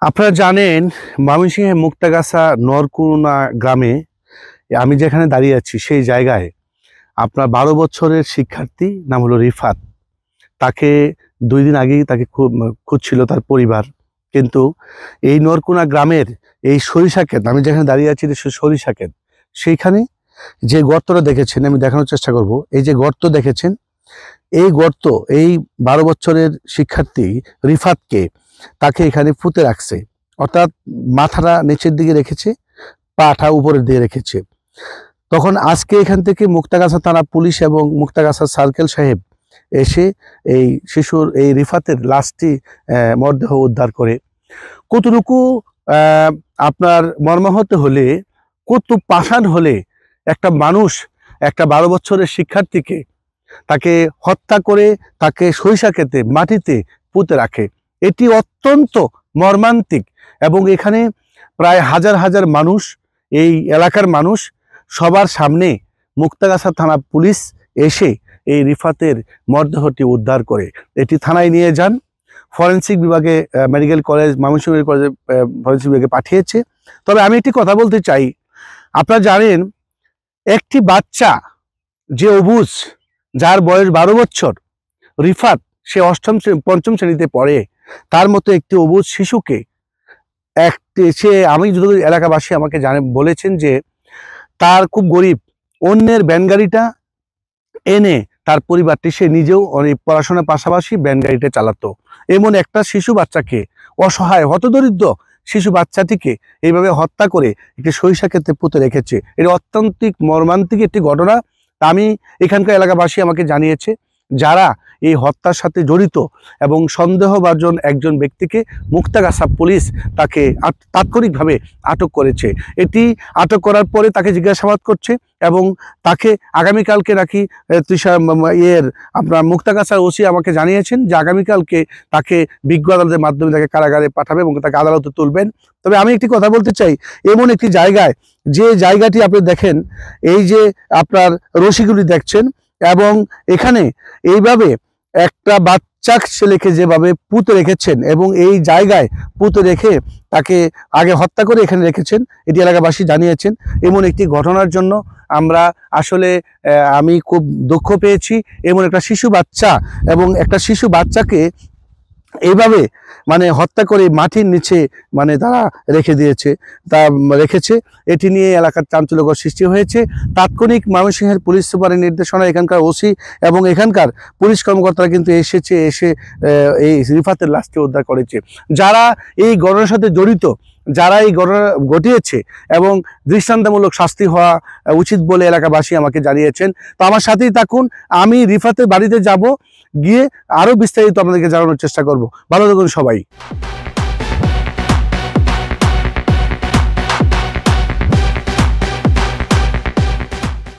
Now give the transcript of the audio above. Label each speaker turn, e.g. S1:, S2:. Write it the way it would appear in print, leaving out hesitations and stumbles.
S1: আপনারা জানেন ময়মনসিংহের মুক্তাগাছা নরকুনা গ্রামে আমি যেখানে দাঁড়িয়ে আছি সেই জায়গায় আপনার 12 বছরের শিক্ষার্থী নাম হলো রিফাত। তাকে 2 দিন আগেই তাকে খুঁজছিল তার পরিবার, কিন্তু এই নরকুনা গ্রামের এই সরিষা ক্ষেত, আমি যেখানে দাঁড়িয়ে আছি সরিষা ক্ষেত, সেইখানে যে গর্তটা দেখেছেন, আমি দেখানোর চেষ্টা করব। এই যে গর্ত দেখেছেন, এই গর্ত এই 12 বছরের শিক্ষার্থী রিফাতকে তাকে এখানে পুঁতে রাখছে, অর্থাৎ মাথাটা নিচের দিকে রেখেছে, পাটা উপরের দিকে রেখেছে। তখন আজকে এখান থেকে মুক্তাগাছা থানা পুলিশ এবং মুক্তাগাছা সার্কেল সাহেব এসে এই শিশুর এই রিফাতের লাশটি মরদেহ উদ্ধার করে। কতটুকু আপনার মর্মাহত হলে, কত পাষাণ হলে একটা মানুষ একটা 12 বছরের শিক্ষার্থীকে তাকে হত্যা করে তাকে সরিষা ক্ষেতে মাটিতে পুঁতে রাখে। এটি অত্যন্ত মর্মান্তিক এবং এখানে প্রায় হাজার হাজার মানুষ, এই এলাকার মানুষ সবার সামনে মুক্তাগাছা থানা পুলিশ এসে এই রিফাতের মরদেহটি উদ্ধার করে এটি থানায় নিয়ে যান। ফরেনসিক বিভাগে, মেডিকেল কলেজ ময়মনসিংহ মেডিকেল কলেজে ফরেনসিক বিভাগে পাঠিয়েছে। তবে আমি একটি কথা বলতে চাই, আপনারা জানেন একটি বাচ্চা যে অবুঝ, যার বয়স 12 বছর, রিফাত সে পঞ্চম শ্রেণীতে পড়ে, তার মতো একটি অবুঝ শিশুকে আমি যতদূর এলাকাবাসী আমাকে বলেছেন যে তার খুব গরিব, অন্যের ভ্যান গাড়িটা এনে তার পরিবারটি, সে নিজেও অনেক পড়াশোনার পাশাপাশি ভ্যান গাড়িটা চালাতো। এমন একটা শিশু বাচ্চাকে, অসহায় হতদরিদ্র শিশু বাচ্চাটিকে এইভাবে হত্যা করে একটি সরিষা ক্ষেতে পুঁতে রেখেছে। এটা অত্যন্ত মর্মান্তিক একটি ঘটনা। আমি এখানকার এলাকাবাসী আমাকে জানিয়েছে যারা এই হত্যার সাথে জড়িত এবং সন্দেহভাজন একজন ব্যক্তিকে মুক্তাগাছা পুলিশ তাকে তাৎক্ষণিকভাবে আটক করেছে। এটি আটক করার পরে তাকে জিজ্ঞাসাবাদ করছে এবং তাকে আগামীকালকে নাকি আপনার মুক্তাগাছার ওসি আমাকে জানিয়েছেন যে আগামীকালকে তাকে বিজ্ঞ আদালতের মাধ্যমে তাকে কারাগারে পাঠাবে এবং তাকে আদালতে তুলবেন। তবে আমি একটি কথা বলতে চাই, এমন একটি জায়গায়, যে জায়গাটি আপনি দেখেন, এই যে আপনার রশিগুলি দেখছেন, এবং এখানে এইভাবে একটা বাচ্চা ছেলেকে যেভাবে পুঁতে রেখেছেন এবং এই জায়গায় পুঁতে রেখে তাকে আগে হত্যা করে এখানে রেখেছেন, এটি এলাকাবাসী জানিয়েছেন। এমন একটি ঘটনার জন্য আমরা আসলে আমি খুব দুঃখ পেয়েছি। এমন একটা শিশু বাচ্চা এবং একটা শিশু বাচ্চাকে এইভাবে হত্যা করে মাটির নিচে তারা রেখেছে। এটি নিয়ে এলাকার চাঞ্চল্যকর সৃষ্টি হয়েছে। তাৎক্ষণিক ময়মনসিংহের পুলিশ সুপারের নির্দেশনা এখানকার ওসি এবং এখানকার পুলিশ কর্মকর্তারা কিন্তু এসে এই রিফাতের লাশটি উদ্ধার করেছে। যারা এই ঘটনার সাথে জড়িত, যারা এই ঘটনা ঘটিয়েছে, এবং দৃষ্টান্তমূলক শাস্তি হওয়া উচিত বলে এলাকাবাসী আমাকে জানিয়েছেন। তো আমার সাথেই থাকুন, আমি রিফাতের বাড়িতে যাব, গিয়ে আরো বিস্তারিত আপনাদেরকে জানানোর চেষ্টা করব। ভালো থাকুন সবাই।